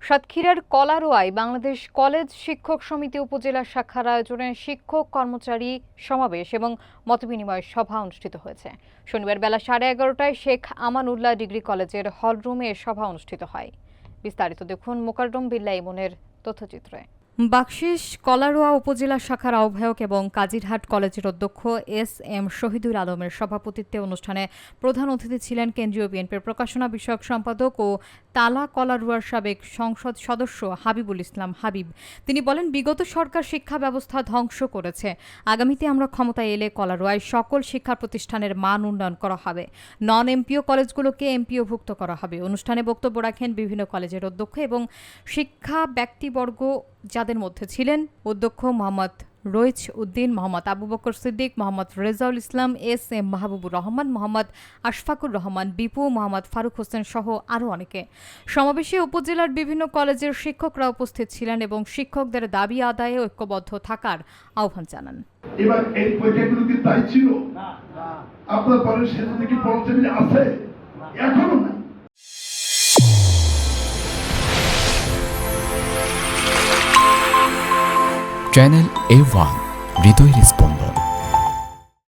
সাতক্ষীরার কলারোয়ায় বাংলাদেশ কলেজ শিক্ষক সমিতি উপজেলা শাখার আয়োজনে শিক্ষক কর্মচারী সমাবেশ এবং মতবিনিময় সভা অনুষ্ঠিত হয়েছে। শনিবার বেলা 11:30টায় শেখ আমানুল্লাহ ডিগ্রি কলেজের হলরুমে এ সভা অনুষ্ঠিত হয়। বিস্তারিত দেখুন মোকাররম বিল্লাহ ইমনের তথ্যচিত্রে। বাকশিশ কলারোয়া উপজেলা শাখার আহ্বায়ক এবং কাজিরহাট কলেজের অধ্যক্ষ এস.এম. শহীদুল আলমের সভাপতিত্বে অনুষ্ঠানে প্রধান অতিথি ছিলেন কেন্দ্রীয় বিএনপির প্রকাশনা বিষয়ক সম্পাদক ও তালা কলারোয়ার সাবেক সংসদ সদস্য হাবিবুল ইসলাম হাবিব। তিনি বলেন, বিগত সরকার শিক্ষা ব্যবস্থা ধ্বংস করেছে। আগামীতে আমরা ক্ষমতায় এলে কলারোয়ায় সকল শিক্ষা প্রতিষ্ঠানের মান উন্নয়ন করা হবে। নন এমপিও কলেজগুলোকে এমপিওভুক্ত করা হবে। অনুষ্ঠানে বক্তব্য রাখেন বিভিন্ন কলেজের অধ্যক্ষ এবং শিক্ষা ব্যক্তিবর্গ, যাদের মধ্যে ছিলেন অধ্যক্ষ মোহাম্মদ রইচ উদ্দিন, মোহাম্মদ আবু বকর সিদ্দিক, মোহাম্মদ রেজাউল ইসলাম, এস.এম. মাহবুবুর রহমান, মোহাম্মদ আশফাকুর রহমান বিপু, মোহাম্মদ ফারুক হোসেন সহ আরও অনেকে। সমাবেশে উপজেলার বিভিন্ন কলেজের শিক্ষকরা উপস্থিত ছিলেন এবং শিক্ষকদের দাবি আদায়ে ঐক্যবদ্ধ থাকার আহ্বান জানান। এবার এই পরীক্ষাগুলো কি তাই ছিল? আপনার পরে সেটা কি পড়তে আছে? এখনো না। চ্যানেল A1 হৃদয়ের